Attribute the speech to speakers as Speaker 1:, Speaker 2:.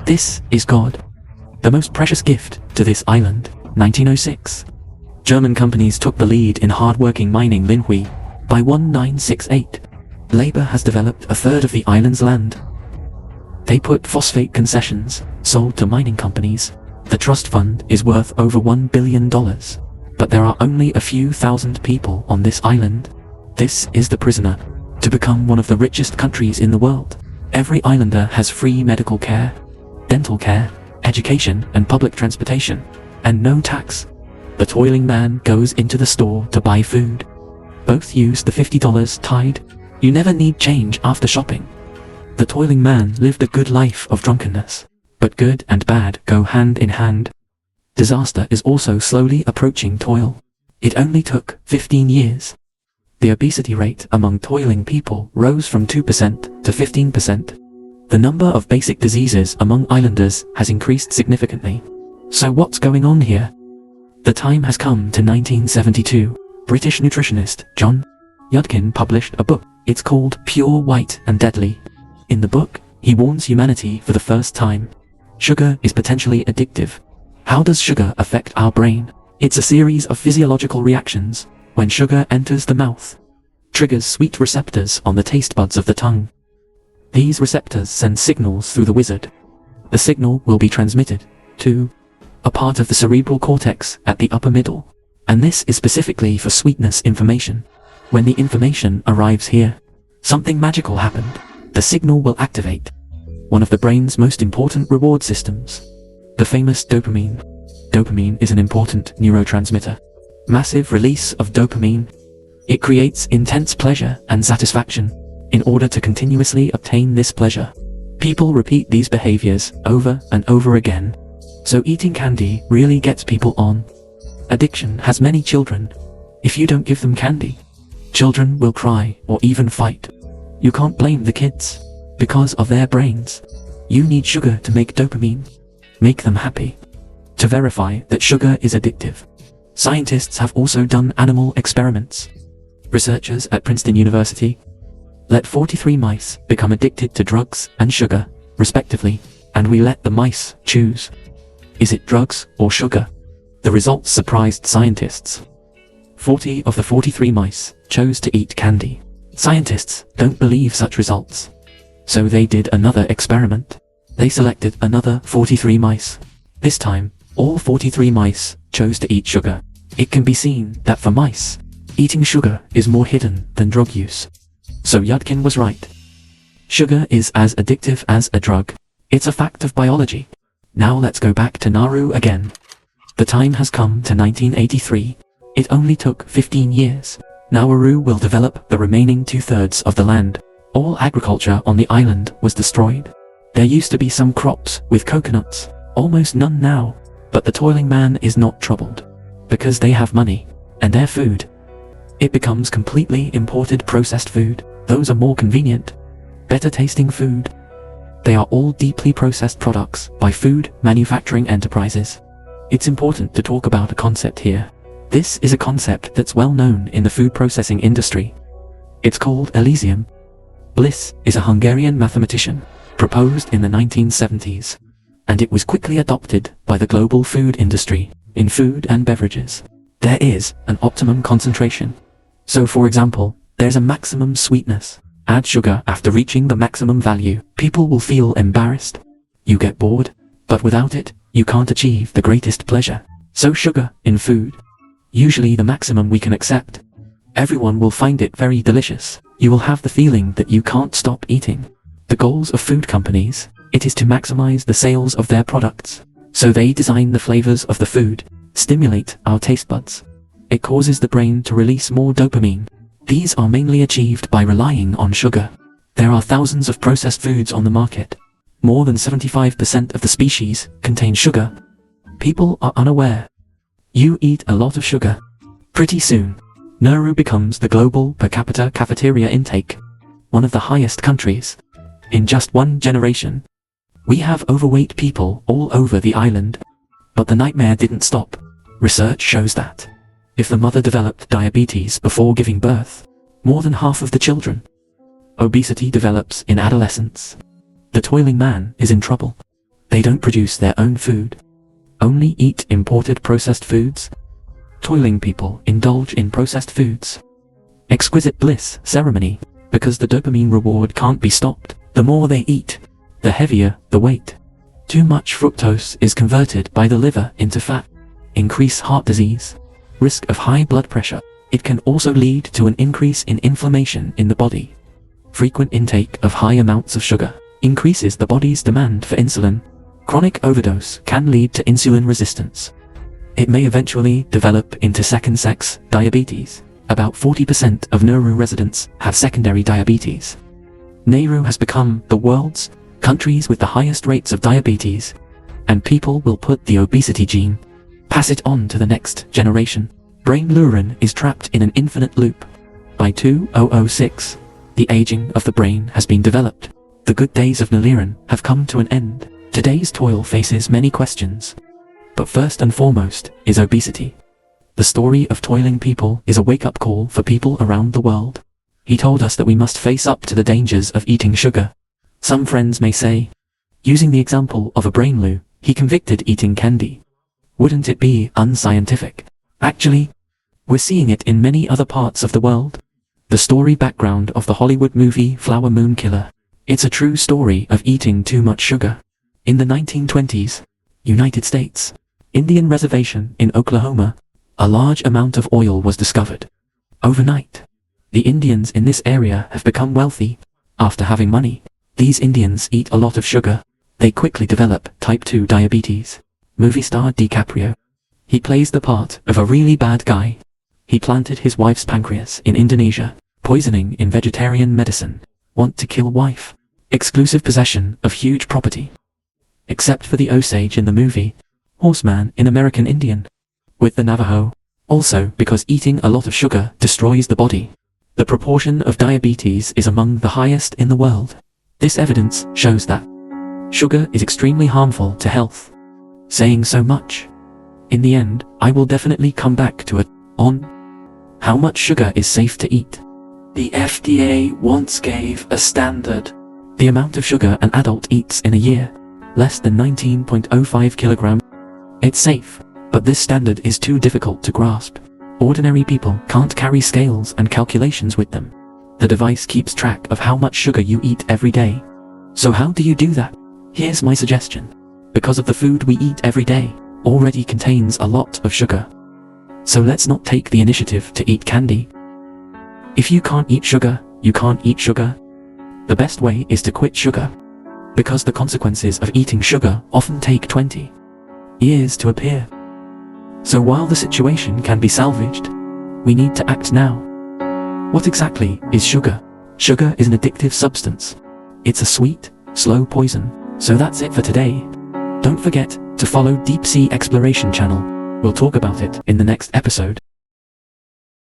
Speaker 1: This is God, the most precious gift to this island. 1906. German companies took the lead in hard-working mining Linhui. By 1968, Labour has developed a third of the island's land. They put phosphate concessions, sold to mining companies. The trust fund is worth over $1 billion. But there are only a few thousand people on this island. This is the prisoner to become one of the richest countries in the world. Every islander has free medical care, dental care, education and public transportation, and no tax. The toiling man goes into the store to buy food. Both use the $50 tide. You never need change after shopping. The toiling man lived a good life of drunkenness, but good and bad go hand in hand. Disaster is also slowly approaching toil. It only took 15 years. The obesity rate among toiling people rose from 2% to 15%. The number of basic diseases among islanders has increased significantly. So what's going on here? The time has come to 1972. British nutritionist John Yudkin published a book. It's called Pure, White and Deadly. In the book, he warns humanity for the first time. Sugar is potentially addictive. How does sugar affect our brain? It's a series of physiological reactions. When sugar enters the mouth, triggers sweet receptors on the taste buds of the tongue. These receptors send signals through the wizard. The signal will be transmitted to a part of the cerebral cortex at the upper middle, and this is specifically for sweetness information. When the information arrives here, something magical happened. The signal will activate one of the brain's most important reward systems, the famous dopamine. Dopamine is an important neurotransmitter. Massive release of dopamine. It creates intense pleasure and satisfaction. In order to continuously obtain this pleasure, people repeat these behaviors over and over again. So eating candy really gets people on. Addiction has many children. If you don't give them candy, children will cry or even fight. You can't blame the kids because of their brains. You need sugar to make dopamine. Make them happy. To verify that sugar is addictive, scientists have also done animal experiments. Researchers at Princeton University let 43 mice become addicted to drugs and sugar, respectively, and we let the mice choose. Is it drugs or sugar? The results surprised scientists. 40 of the 43 mice chose to eat candy. Scientists don't believe such results. So they did another experiment. They selected another 43 mice. This time, all 43 mice chose to eat sugar. It can be seen that for mice, eating sugar is more hidden than drug use. So Yudkin was right. Sugar is as addictive as a drug. It's a fact of biology. Now let's go back to Nauru again. The time has come to 1983. It only took 15 years. Nauru will develop the remaining 2/3 of the land. All agriculture on the island was destroyed. There used to be some crops with coconuts, almost none now. But the toiling man is not troubled, because they have money, and their food. It becomes completely imported processed food. Those are more convenient, better tasting food. They are all deeply processed products by food manufacturing enterprises. It's important to talk about a concept here. This is a concept that's well known in the food processing industry. It's called Elysium. Bliss is a Hungarian mathematician, proposed in the 1970s. And it was quickly adopted by the global food industry. In food and beverages, there is an optimum concentration. So for example, there's a maximum sweetness. Add sugar after reaching the maximum value. People will feel embarrassed. You get bored, but without it, you can't achieve the greatest pleasure. So sugar in food, usually the maximum we can accept. Everyone will find it very delicious. You will have the feeling that you can't stop eating. The goals of food companies, it is to maximize the sales of their products. So they design the flavors of the food, stimulate our taste buds. It causes the brain to release more dopamine. These are mainly achieved by relying on sugar. There are thousands of processed foods on the market. More than 75% of the species contain sugar. People are unaware. You eat a lot of sugar. Pretty soon, Nauru becomes the global per capita cafeteria intake, one of the highest countries. In just one generation, we have overweight people all over the island. But the nightmare didn't stop. Research shows that if the mother developed diabetes before giving birth, more than half of the children. Obesity develops in adolescence. The toiling man is in trouble. They don't produce their own food. Only eat imported processed foods. Toiling people indulge in processed foods. Exquisite bliss ceremony, because the dopamine reward can't be stopped. The more they eat, the heavier the weight. Too much fructose is converted by the liver into fat. Increase heart disease. Risk of high blood pressure. It can also lead to an increase in inflammation in the body. Frequent intake of high amounts of sugar increases the body's demand for insulin. Chronic overdose can lead to insulin resistance. It may eventually develop into second-sex diabetes. About 40% of Nauru residents have secondary diabetes. Nauru has become the world's countries with the highest rates of diabetes, and people will put the obesity gene, pass it on to the next generation. Brain lurin is trapped in an infinite loop. By 2006, the aging of the brain has been developed. The good days of Naliran have come to an end. Today's toil faces many questions. But first and foremost is obesity. The story of toiling people is a wake-up call for people around the world. He told us that we must face up to the dangers of eating sugar. Some friends may say, using the example of a brain loo, he convicted eating candy. Wouldn't it be unscientific? Actually, we're seeing it in many other parts of the world. The story background of the Hollywood movie Flower Moon Killer. It's a true story of eating too much sugar. In the 1920s, United States, Indian reservation in Oklahoma, a large amount of oil was discovered. Overnight, the Indians in this area have become wealthy. After having money, these Indians eat a lot of sugar. They quickly develop type 2 diabetes. Movie star DiCaprio. He plays the part of a really bad guy. He planted his wife's pancreas in Indonesia. Poisoning in vegetarian medicine. Want to kill wife. Exclusive possession of huge property. Except for the Osage in the movie. Horseman in American Indian. With the Navajo. Also because eating a lot of sugar destroys the body. The proportion of diabetes is among the highest in the world. This evidence shows that sugar is extremely harmful to health. Saying so much. In the end, I will definitely come back to it on how much sugar is safe to eat. The FDA once gave a standard. The amount of sugar an adult eats in a year, less than 19.05 kilograms. It's safe, but this standard is too difficult to grasp. Ordinary people can't carry scales and calculations with them. The device keeps track of how much sugar you eat every day. So how do you do that? Here's my suggestion. Because of the food we eat every day already contains a lot of sugar. So let's not take the initiative to eat candy. If you can't eat sugar, you can't eat sugar. The best way is to quit sugar. Because the consequences of eating sugar often take 20 years to appear. So while the situation can be salvaged, we need to act now. What exactly is sugar? Sugar is an addictive substance. It's a sweet, slow poison. So that's it for today. Don't forget to follow Deep Sea Exploration channel. We'll talk about it in the next episode.